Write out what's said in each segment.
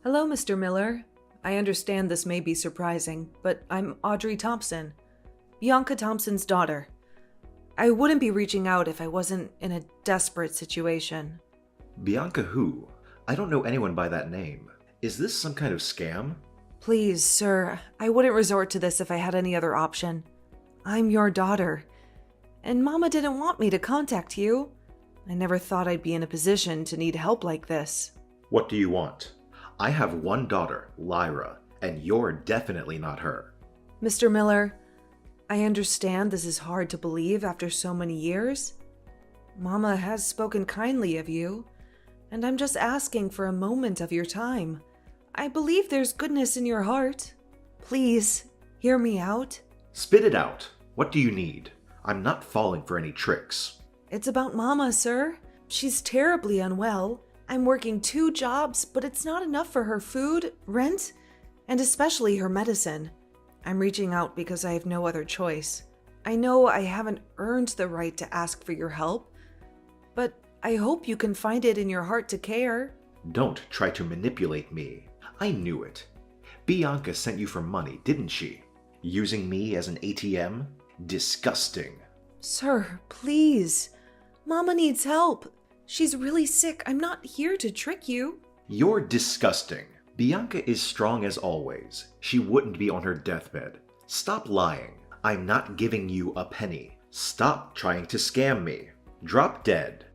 Hello, Mr. Miller. I understand this may be surprising, but I'm Audrey Thompson, Bianca Thompson's daughter. I wouldn't be reaching out if I wasn't in a desperate situation. Bianca who? I don't know anyone by that name. Is this some kind of scam? Please, sir, I wouldn't resort to this if I had any other option. I'm your daughter, and Mama didn't want me to contact you. I never thought I'd be in a position to need help like this. What do you want? I have one daughter, Lyra, and you're definitely not her. Mr. Miller, I understand this is hard to believe after so many years. Mama has spoken kindly of you, and I'm just asking for a moment of your time. I believe there's goodness in your heart. Please, hear me out. Spit it out. What do you need? I'm not falling for any tricks. It's about Mama, sir. She's terribly unwell. I'm working 2 jobs, but it's not enough for her food, rent, and especially her medicine. I'm reaching out because I have no other choice. I know I haven't earned the right to ask for your help, but I hope you can find it in your heart to care. Don't try to manipulate me. I knew it. Bianca sent you for money, didn't she? Using me as an ATM? Disgusting. Sir, please. Mama needs help. She's really sick. I'm not here to trick you. You're disgusting. Bianca is strong as always. She wouldn't be on her deathbed. Stop lying. I'm not giving you a penny. Stop trying to scam me. Drop dead.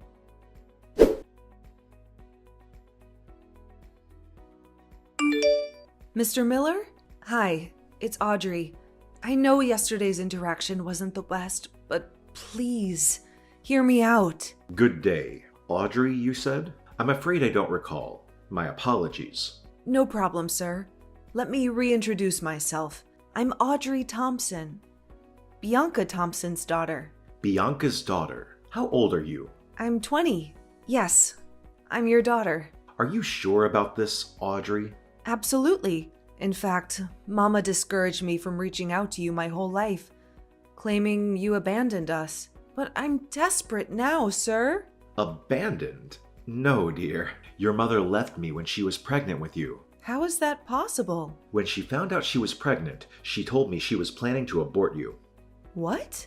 Mr. Miller? Hi, it's Audrey. I know yesterday's interaction wasn't the best, but please, hear me out. Good day. Audrey, you said? I'm afraid I don't recall. My apologies. No problem, sir. Let me reintroduce myself. I'm Audrey Thompson, Bianca Thompson's daughter. Bianca's daughter. How old are you? I'm 20. Yes, I'm your daughter. Are you sure about this, Audrey? Absolutely. In fact, Mama discouraged me from reaching out to you my whole life, claiming you abandoned us. But I'm desperate now, sir. Abandoned? No, dear. Your mother left me when she was pregnant with you. How is that possible? When she found out she was pregnant, she told me she was planning to abort you. What?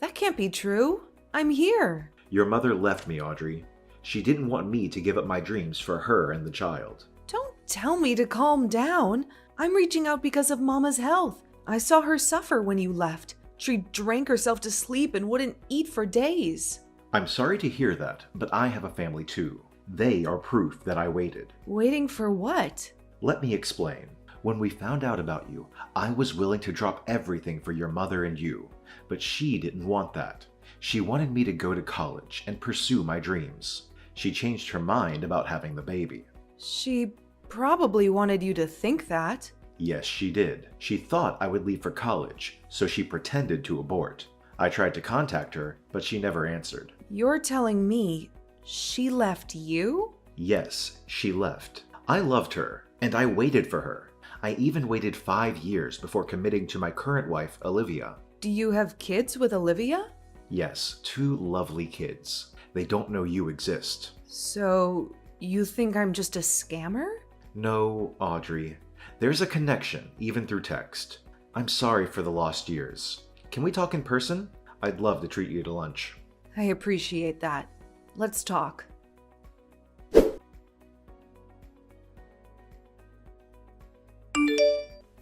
That can't be true. I'm here. Your mother left me, Audrey. She didn't want me to give up my dreams for her and the child. Don't tell me to calm down. I'm reaching out because of Mama's health. I saw her suffer when you left. She drank herself to sleep and wouldn't eat for days. I'm sorry to hear that, but I have a family too. They are proof that I waited. Waiting for what? Let me explain. When we found out about you, I was willing to drop everything for your mother and you, but she didn't want that. She wanted me to go to college and pursue my dreams. She changed her mind about having the baby. She probably wanted you to think that. Yes, she did. She thought I would leave for college, so she pretended to abort. I tried to contact her, but she never answered. You're telling me she left you? Yes, she left. I loved her, and I waited for her. I even waited 5 years before committing to my current wife, Olivia. Do you have kids with Olivia? Yes, 2 lovely kids. They don't know you exist. So, you think I'm just a scammer? No, Audrey. There's a connection, even through text. I'm sorry for the lost years. Can we talk in person? I'd love to treat you to lunch. I appreciate that. Let's talk.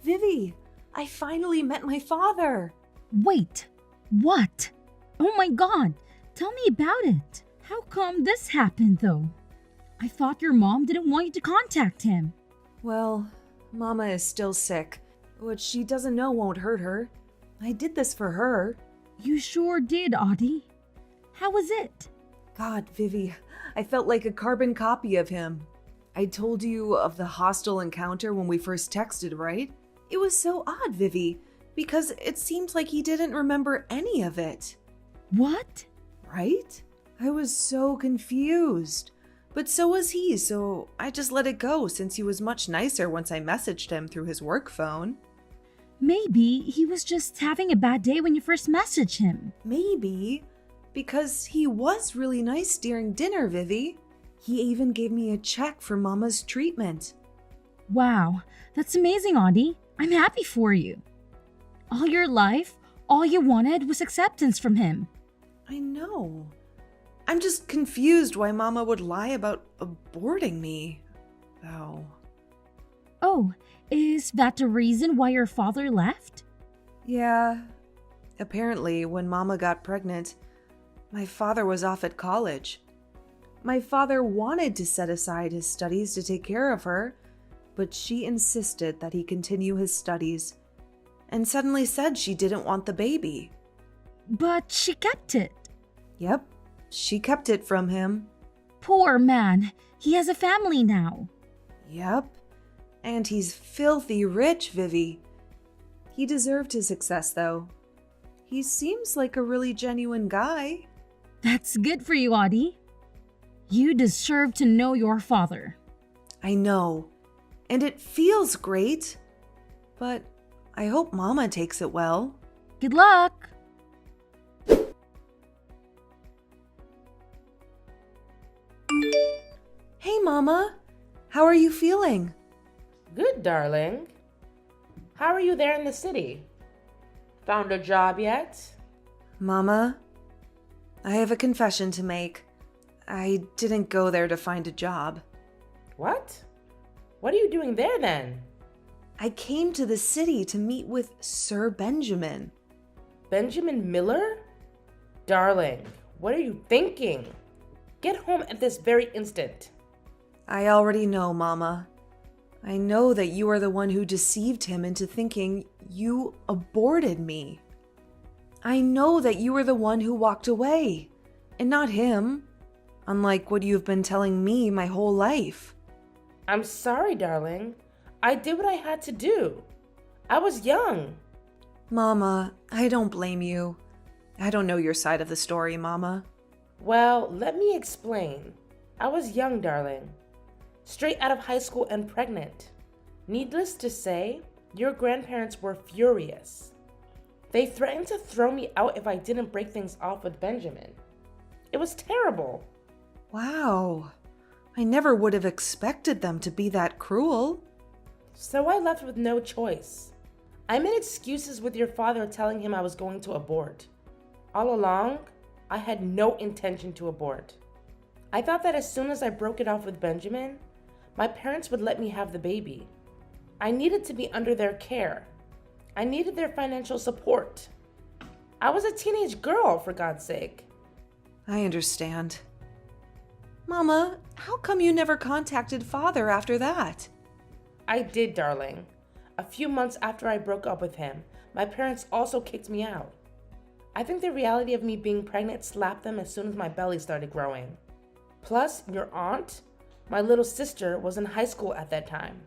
Vivi, I finally met my father. Wait, what? Oh my god, tell me about it. How come this happened though? I thought your mom didn't want you to contact him. Well, Mama is still sick. What she doesn't know won't hurt her. I did this for her. You sure did, Audie. How was it? God, Vivi, I felt like a carbon copy of him. I told you of the hostile encounter when we first texted, right? It was so odd, Vivi, because it seems like he didn't remember any of it. What? Right? I was so confused. But so was he, so I just let it go since he was much nicer once I messaged him through his work phone. Maybe he was just having a bad day when you first messaged him. Maybe. Because he was really nice during dinner, Vivi. He even gave me a check for Mama's treatment. Wow, that's amazing, Audie. I'm happy for you. All your life, all you wanted was acceptance from him. I know. I'm just confused why Mama would lie about aborting me, though. Oh, is that the reason why your father left? Yeah. Apparently, when Mama got pregnant, my father was off at college. My father wanted to set aside his studies to take care of her, but she insisted that he continue his studies and suddenly said she didn't want the baby. But she kept it. Yep, she kept it from him. Poor man. He has a family now. Yep, and he's filthy rich, Vivi. He deserved his success, though. He seems like a really genuine guy. That's good for you, Audie. You deserve to know your father. I know, and it feels great, but I hope Mama takes it well. Good luck! Hey, Mama. How are you feeling? Good, darling. How are you there in the city? Found a job yet? Mama, I have a confession to make. I didn't go there to find a job. What? What are you doing there then? I came to the city to meet with Sir Benjamin. Benjamin Miller? Darling, what are you thinking? Get home at this very instant. I already know, Mama. I know that you are the one who deceived him into thinking you aborted me. I know that you were the one who walked away, and not him, unlike what you've been telling me my whole life. I'm sorry, darling. I did what I had to do. I was young. Mama, I don't blame you. I don't know your side of the story, Mama. Well, let me explain. I was young, darling. Straight out of high school and pregnant. Needless to say, your grandparents were furious. They threatened to throw me out if I didn't break things off with Benjamin. It was terrible. Wow. I never would have expected them to be that cruel. So I left with no choice. I made excuses with your father telling him I was going to abort. All along, I had no intention to abort. I thought that as soon as I broke it off with Benjamin, my parents would let me have the baby. I needed to be under their care. I needed their financial support. I was a teenage girl, for God's sake. I understand. Mama, how come you never contacted Father after that? I did, darling. A few months after I broke up with him, my parents also kicked me out. I think the reality of me being pregnant slapped them as soon as my belly started growing. Plus, your aunt, my little sister, was in high school at that time.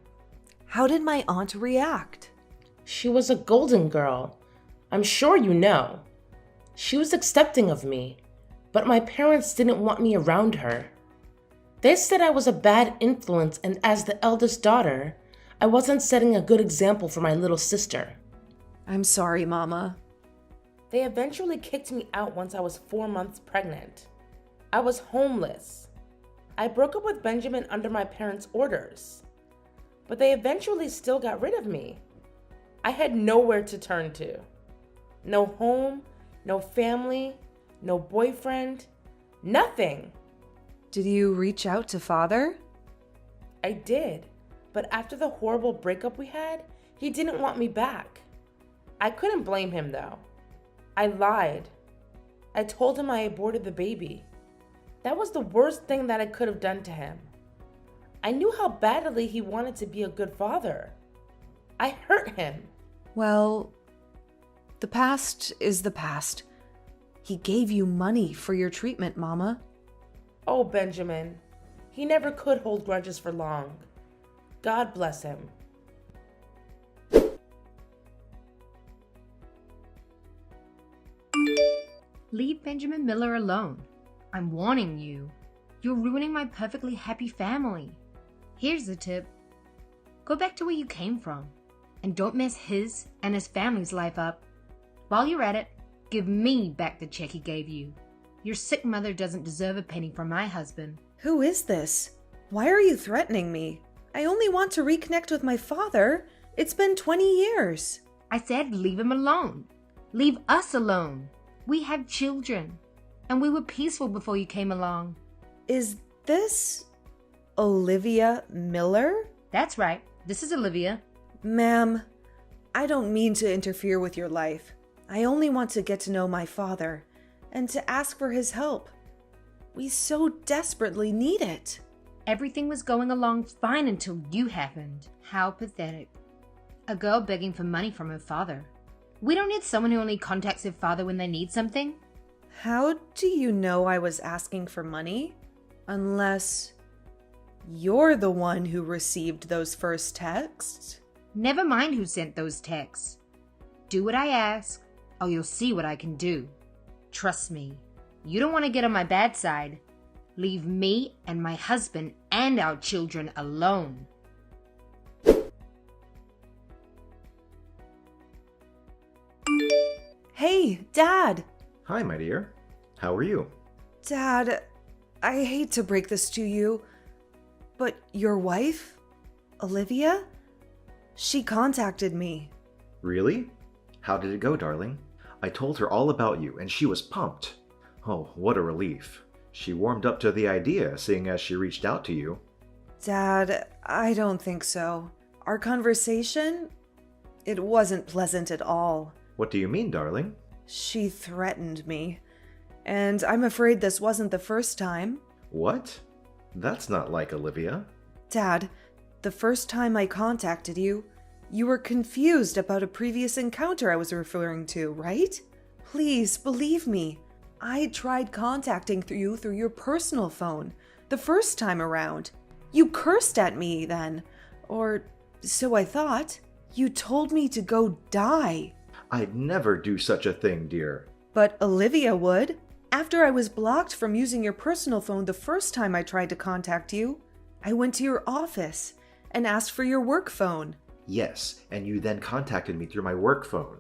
How did my aunt react? She was a golden girl. I'm sure you know. She was accepting of me, but my parents didn't want me around her. They said I was a bad influence, and as the eldest daughter, I wasn't setting a good example for my little sister. I'm sorry, Mama. They eventually kicked me out once I was 4 months pregnant. I was homeless. I broke up with Benjamin under my parents' orders, but they eventually still got rid of me. I had nowhere to turn to. No home, no family, no boyfriend, nothing. Did you reach out to Father? I did, but after the horrible breakup we had, he didn't want me back. I couldn't blame him though. I lied. I told him I aborted the baby. That was the worst thing that I could have done to him. I knew how badly he wanted to be a good father. I hurt him. Well, the past is the past. He gave you money for your treatment, Mama. Oh, Benjamin. He never could hold grudges for long. God bless him. Leave Benjamin Miller alone. I'm warning you. You're ruining my perfectly happy family. Here's the tip. Go back to where you came from. And don't mess his and his family's life up. While you're at it, give me back the check he gave you. Your sick mother doesn't deserve a penny from my husband. Who is this? Why are you threatening me? I only want to reconnect with my father. It's been 20 years. I said leave him alone. Leave us alone. We have children. And we were peaceful before you came along. Is this Olivia Miller? That's right. This is Olivia. Ma'am, I don't mean to interfere with your life. I only want to get to know my father and to ask for his help. We so desperately need it. Everything was going along fine until you happened. How pathetic. A girl begging for money from her father. We don't need someone who only contacts their father when they need something. How do you know I was asking for money? Unless you're the one who received those first texts? Never mind who sent those texts. Do what I ask, or you'll see what I can do. Trust me, you don't want to get on my bad side. Leave me and my husband and our children alone. Hey, Dad! Hi, my dear. How are you? Dad, I hate to break this to you, but your wife, Olivia, she contacted me. Really? How did it go, darling? I told her all about you, and she was pumped. Oh, what a relief. She warmed up to the idea, seeing as she reached out to you. Dad, I don't think so. Our conversation, it wasn't pleasant at all. What do you mean, darling? She threatened me, and I'm afraid this wasn't the first time. What? That's not like Olivia. Dad, the first time I contacted you, you were confused about a previous encounter I was referring to, right? Please believe me. I tried contacting you through your personal phone the first time around. You cursed at me then, or so I thought. You told me to go die. I'd never do such a thing, dear. But Olivia would. After I was blocked from using your personal phone the first time I tried to contact you, I went to your office and asked for your work phone. Yes, and you then contacted me through my work phone.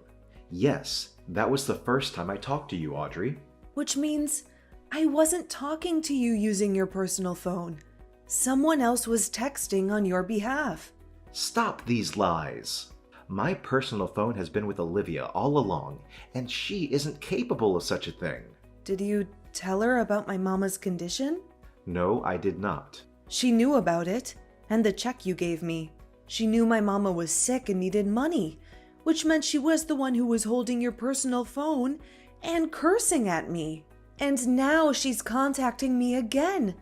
Yes, that was the first time I talked to you, Audrey. Which means I wasn't talking to you using your personal phone. Someone else was texting on your behalf. Stop these lies. My personal phone has been with Olivia all along, and she isn't capable of such a thing. Did you tell her about my mama's condition? No, I did not. She knew about it, and the check you gave me. She knew my mama was sick and needed money, which meant she was the one who was holding your personal phone and cursing at me. And now she's contacting me again,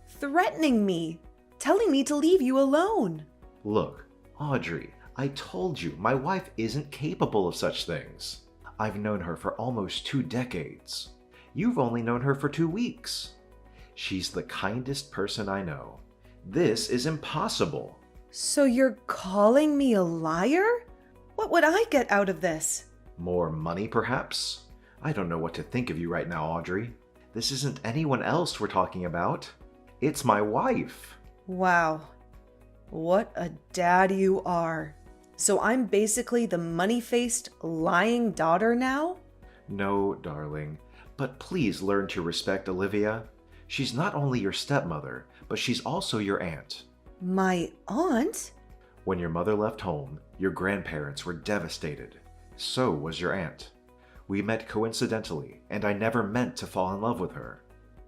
threatening me, telling me to leave you alone. Look, Audrey, I told you my wife isn't capable of such things. I've known her for almost 2 decades. You've only known her for 2 weeks. She's the kindest person I know. This is impossible. So you're calling me a liar? What would I get out of this? More money, perhaps? I don't know what to think of you right now, Audrey. This isn't anyone else we're talking about. It's my wife. Wow. What a dad you are. So I'm basically the money-faced, lying daughter now? No, darling. But please learn to respect Olivia. She's not only your stepmother, but she's also your aunt. My aunt? When your mother left home, your grandparents were devastated. So was your aunt. We met coincidentally, and I never meant to fall in love with her.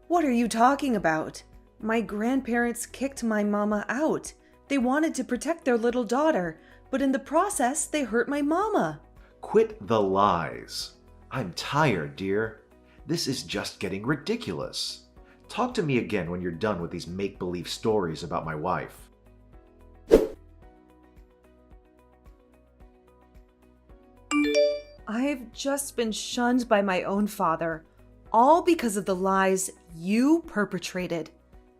What are you talking about? My grandparents kicked my mama out. They wanted to protect their little daughter, but in the process, they hurt my mama. Quit the lies. I'm tired, dear. This is just getting ridiculous. Talk to me again when you're done with these make-believe stories about my wife. I've just been shunned by my own father, all because of the lies you perpetrated.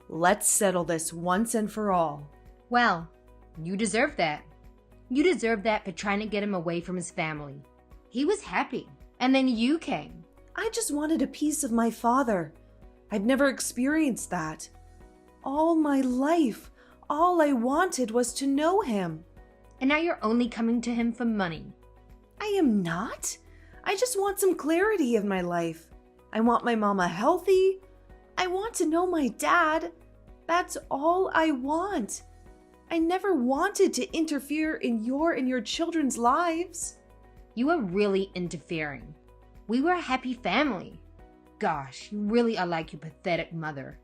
Let's settle this once and for all. Well, you deserve that. You deserve that for trying to get him away from his family. He was happy, and then you came. I just wanted a piece of my father. I'd never experienced that. All my life, all I wanted was to know him. And now you're only coming to him for money. I am not. I just want some clarity in my life. I want my mama healthy. I want to know my dad. That's all I want. I never wanted to interfere in your and your children's lives. You are really interfering. We were a happy family. Gosh, you really are like your pathetic mother.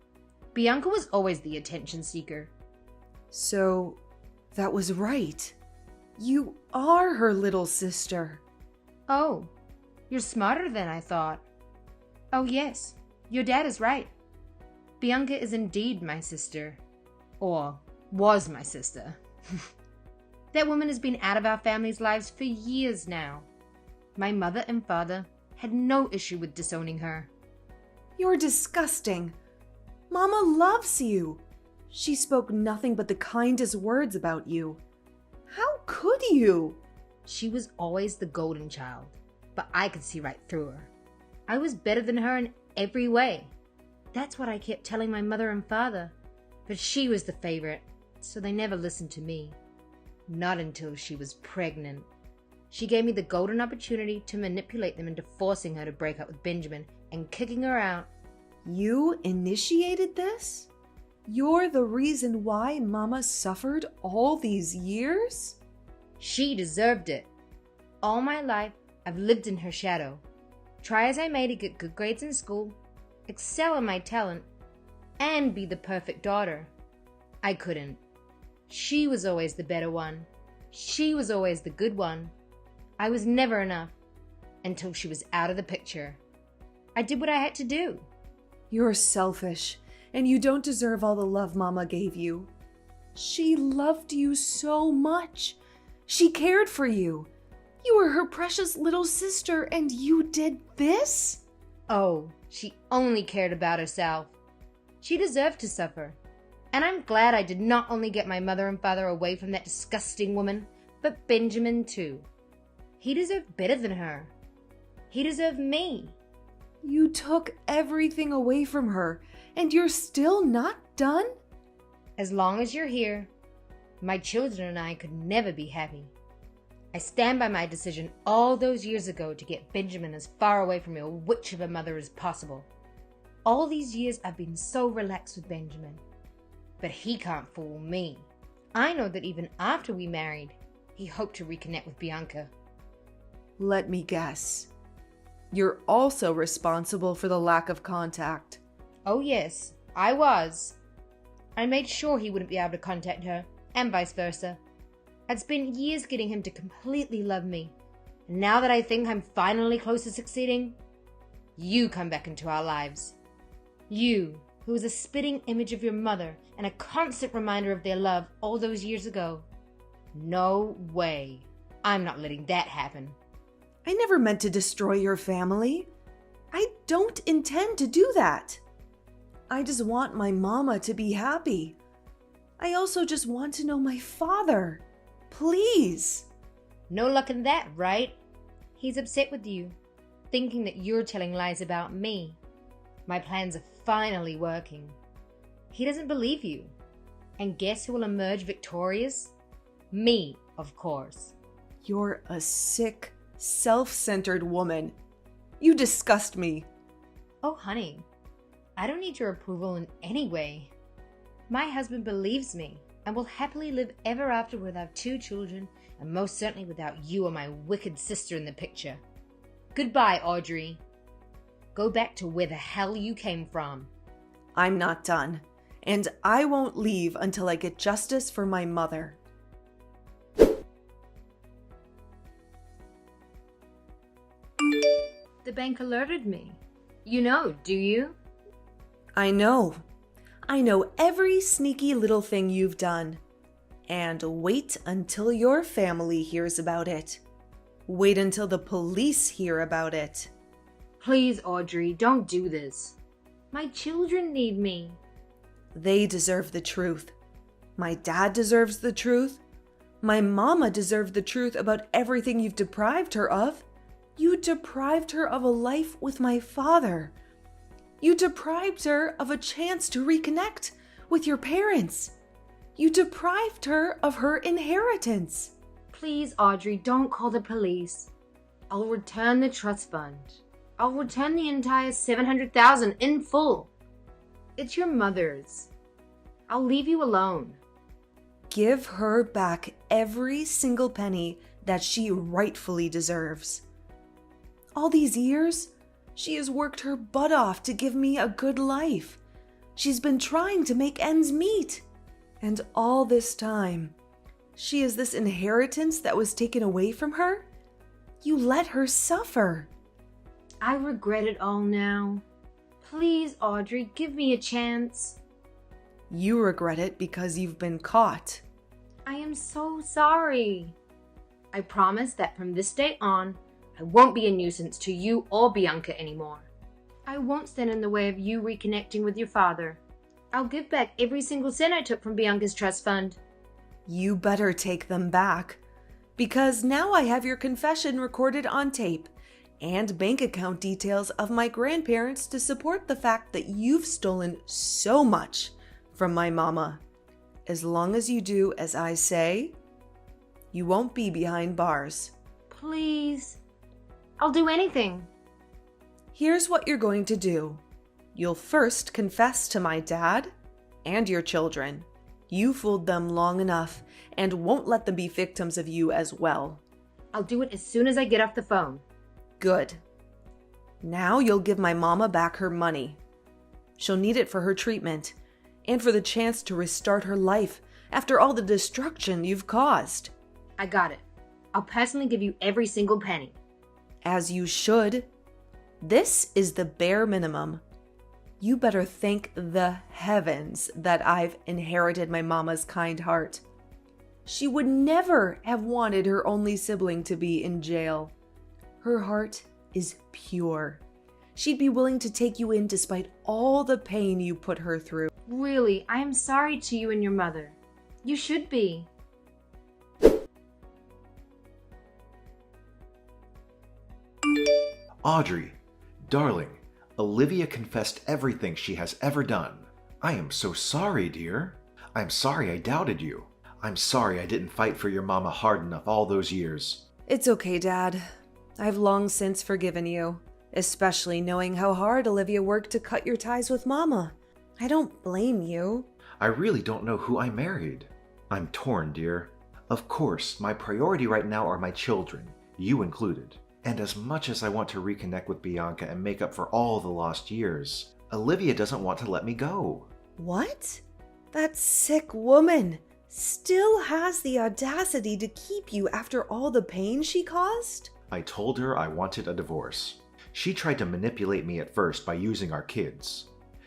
Bianca was always the attention seeker. So, that was right. You are her little sister. Oh, you're smarter than I thought. Oh yes, your dad is right. Bianca is indeed my sister. Or was my sister. That woman has been out of our family's lives for years now. My mother and father had no issue with disowning her. You're disgusting. Mama loves you. She spoke nothing but the kindest words about you. How could you? She was always the golden child, but I could see right through her. I was better than her in every way. That's what I kept telling my mother and father. But she was the favorite, so they never listened to me. Not until she was pregnant. She gave me the golden opportunity to manipulate them into forcing her to break up with Benjamin and kicking her out. You initiated this? You're the reason why Mama suffered all these years? She deserved it. All my life, I've lived in her shadow. Try as I may to get good grades in school, excel in my talent, and be the perfect daughter. I couldn't. She was always the better one. She was always the good one. I was never enough until she was out of the picture. I did what I had to do. You're selfish, and you don't deserve all the love Mama gave you. She loved you so much. She cared for you. You were her precious little sister, and you did this? Oh, she only cared about herself. She deserved to suffer. And I'm glad I did not only get my mother and father away from that disgusting woman, but Benjamin too. He deserved better than her. He deserved me. You took everything away from her, and you're still not done? As long as you're here, my children and I could never be happy. I stand by my decision all those years ago to get Benjamin as far away from your witch of a mother as possible. All these years I've been so relaxed with Benjamin. But he can't fool me. I know that even after we married, he hoped to reconnect with Bianca. Let me guess. You're also responsible for the lack of contact. Oh yes, I was. I made sure he wouldn't be able to contact her, and vice versa. I'd spent years getting him to completely love me. And now that I think I'm finally close to succeeding, you come back into our lives. You, who was a spitting image of your mother and a constant reminder of their love all those years ago. No way. I'm not letting that happen. I never meant to destroy your family. I don't intend to do that. I just want my mama to be happy. I also just want to know my father. Please. No luck in that, right? He's upset with you, thinking that you're telling lies about me. My plans are finally working. He doesn't believe you. And guess who will emerge victorious? Me, of course. You're a sick, self-centered woman. You disgust me. Oh, honey, I don't need your approval in any way. My husband believes me and will happily live ever after with our 2 children, and most certainly without you or my wicked sister in the picture. Goodbye, Audrey. Go back to where the hell you came from. I'm not done, and I won't leave until I get justice for my mother. The bank alerted me. You know, do you? I know. I know every sneaky little thing you've done. And wait until your family hears about it. Wait until the police hear about it. Please, Audrey, don't do this. My children need me. They deserve the truth. My dad deserves the truth. My mama deserved the truth about everything you've deprived her of. You deprived her of a life with my father. You deprived her of a chance to reconnect with your parents. You deprived her of her inheritance. Please, Audrey, don't call the police. I'll return the trust fund. I'll return the entire $700,000 in full. It's your mother's. I'll leave you alone. Give her back every single penny that she rightfully deserves. All these years, she has worked her butt off to give me a good life. She's been trying to make ends meet. And all this time, she is this inheritance that was taken away from her? You let her suffer. I regret it all now. Please, Audrey, give me a chance. You regret it because you've been caught. I am so sorry. I promise that from this day on, I won't be a nuisance to you or Bianca anymore. I won't stand in the way of you reconnecting with your father. I'll give back every single cent I took from Bianca's trust fund. You better take them back, because now I have your confession recorded on tape and bank account details of my grandparents to support the fact that you've stolen so much from my mama. As long as you do as I say, you won't be behind bars. Please. I'll do anything. Here's what you're going to do. You'll first confess to my dad and your children. You fooled them long enough and won't let them be victims of you as well. I'll do it as soon as I get off the phone. Good. Now you'll give my mama back her money. She'll need it for her treatment and for the chance to restart her life after all the destruction you've caused. I got it. I'll personally give you every single penny. As you should. This is the bare minimum. You better thank the heavens that I've inherited my mama's kind heart. She would never have wanted her only sibling to be in jail. Her heart is pure. She'd be willing to take you in despite all the pain you put her through. Really, I am sorry to you and your mother. You should be. Audrey, darling, Olivia confessed everything she has ever done. I am so sorry, dear. I'm sorry I doubted you. I'm sorry I didn't fight for your mama hard enough all those years. It's okay, Dad. I've long since forgiven you, especially knowing how hard Olivia worked to cut your ties with Mama. I don't blame you. I really don't know who I married. I'm torn, dear. Of course, my priority right now are my children, you included. And as much as I want to reconnect with Bianca and make up for all the lost years, Olivia doesn't want to let me go. What? That sick woman still has the audacity to keep you after all the pain she caused? I told her I wanted a divorce. She tried to manipulate me at first by using our kids.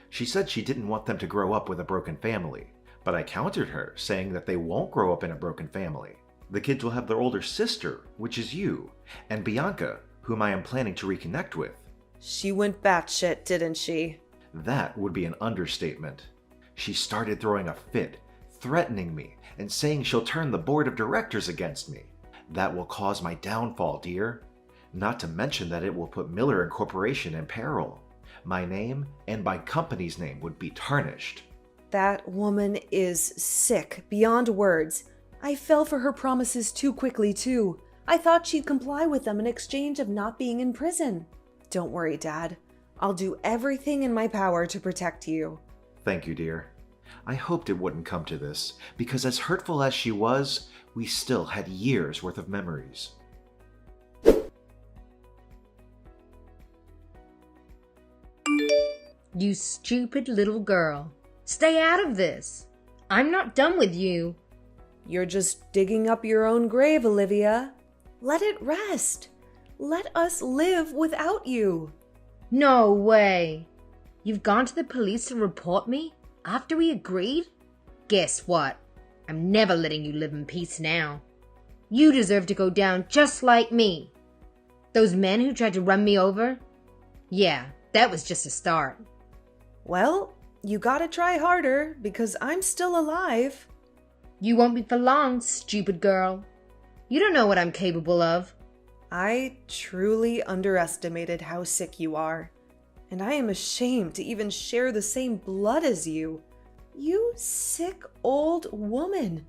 She said she didn't want them to grow up with a broken family, but I countered her, saying that they won't grow up in a broken family. The kids will have their older sister, which is you, and Bianca, whom I am planning to reconnect with. She went batshit, didn't she? That would be an understatement. She started throwing a fit, threatening me, and saying she'll turn the board of directors against me. That will cause my downfall, dear. Not to mention that it will put Miller Incorporation in peril. My name and my company's name would be tarnished. That woman is sick beyond words. I fell for her promises too quickly, too. I thought she'd comply with them in exchange of not being in prison. Don't worry, Dad. I'll do everything in my power to protect you. Thank you, dear. I hoped it wouldn't come to this, because as hurtful as she was, we still had years worth of memories. You stupid little girl. Stay out of this. I'm not done with you. You're just digging up your own grave, Olivia. Let it rest. Let us live without you. No way. You've gone to the police to report me after we agreed? Guess what? I'm never letting you live in peace now. You deserve to go down just like me. Those men who tried to run me over? Yeah, that was just a start. Well, you gotta try harder because I'm still alive. You won't be for long, stupid girl. You don't know what I'm capable of. I truly underestimated how sick you are, and I am ashamed to even share the same blood as you. You sick old woman.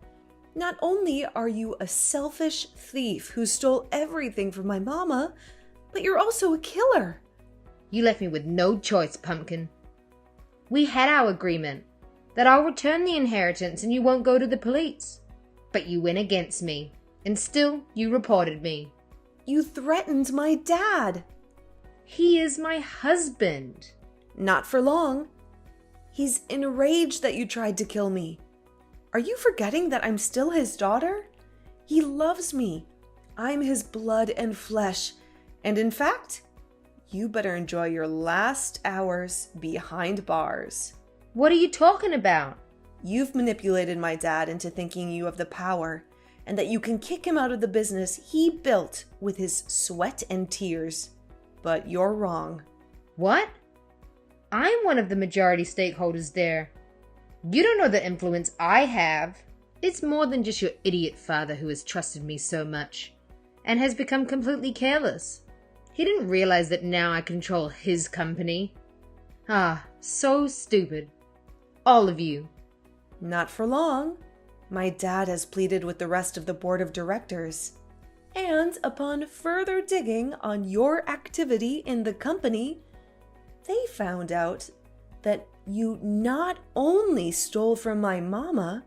Not only are you a selfish thief who stole everything from my mama, but you're also a killer. You left me with no choice, Pumpkin. We had our agreement. that I'll return the inheritance and you won't go to the police. But you went against me, and still you reported me. You threatened my dad. He is my husband. Not for long. He's enraged that you tried to kill me. Are you forgetting that I'm still his daughter? He loves me. I'm his blood and flesh. And in fact, you better enjoy your last hours behind bars. What are you talking about? You've manipulated my dad into thinking you have the power and that you can kick him out of the business he built with his sweat and tears. But you're wrong. What? I'm one of the majority stakeholders there. You don't know the influence I have. It's more than just your idiot father who has trusted me so much and has become completely careless. He didn't realize that now I control his company. Ah, so stupid. All of you. Not for long. My dad has pleaded with the rest of the board of directors. And upon further digging on your activity in the company, they found out that you not only stole from my mama,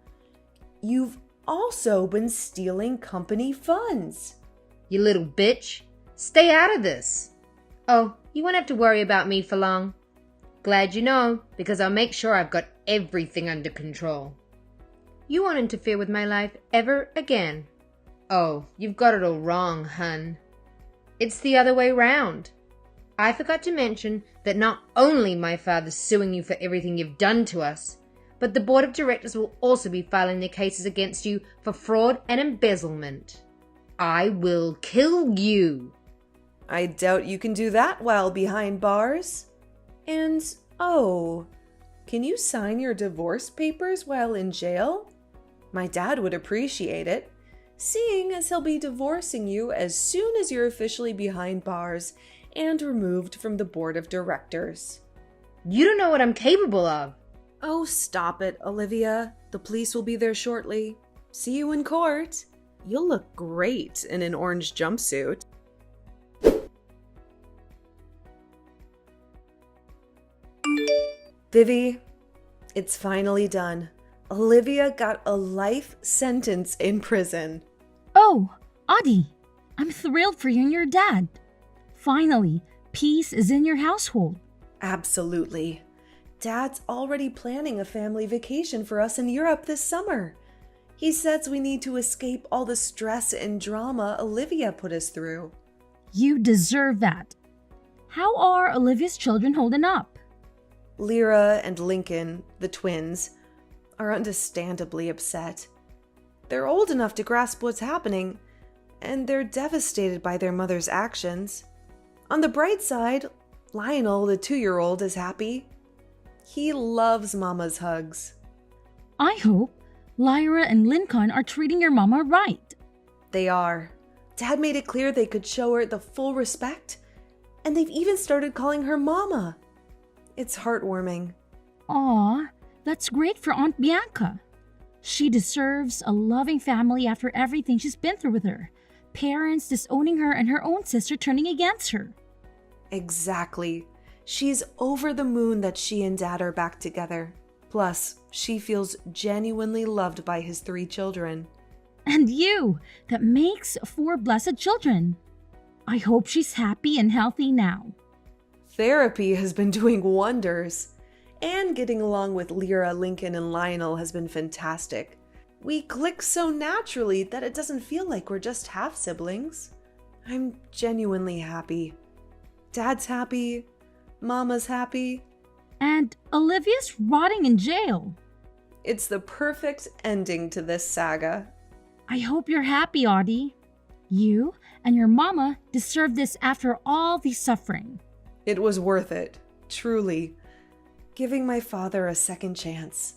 you've also been stealing company funds. You little bitch. Stay out of this. Oh, you won't have to worry about me for long. Glad you know, because I'll make sure I've got everything under control. You won't interfere with my life ever again. Oh, you've got it all wrong, hun. It's the other way round. I forgot to mention that not only my father's suing you for everything you've done to us, but the board of directors will also be filing their cases against you for fraud and embezzlement. I will kill you. I doubt you can do that while behind bars. And, oh, can you sign your divorce papers while in jail? My dad would appreciate it, seeing as he'll be divorcing you as soon as you're officially behind bars and removed from the board of directors. You don't know what I'm capable of. Oh, stop it, Olivia. The police will be there shortly. See you in court. You'll look great in an orange jumpsuit. Vivi, it's finally done. Olivia got a life sentence in prison. Oh, Audie, I'm thrilled for you and your dad. Finally, peace is in your household. Absolutely. Dad's already planning a family vacation for us in Europe this summer. He says we need to escape all the stress and drama Olivia put us through. You deserve that. How are Olivia's children holding up? Lyra and Lincoln, the twins, are understandably upset. They're old enough to grasp what's happening, and they're devastated by their mother's actions. On the bright side, Lionel, the 2-year-old, is happy. He loves Mama's hugs. I hope Lyra and Lincoln are treating your mama right. They are. Dad made it clear they could show her the full respect, and they've even started calling her Mama. It's heartwarming. Aw, that's great for Aunt Bianca. She deserves a loving family after everything she's been through with her. Parents disowning her and her own sister turning against her. Exactly. She's over the moon that she and Dad are back together. Plus, she feels genuinely loved by his 3 children. And you, that makes 4 blessed children. I hope she's happy and healthy now. Therapy has been doing wonders. And getting along with Lyra, Lincoln, and Lionel has been fantastic. We click so naturally that it doesn't feel like we're just half-siblings. I'm genuinely happy. Dad's happy. Mama's happy. And Olivia's rotting in jail. It's the perfect ending to this saga. I hope you're happy, Audie. You and your mama deserve this after all the suffering. It was worth it, truly. Giving my father a second chance.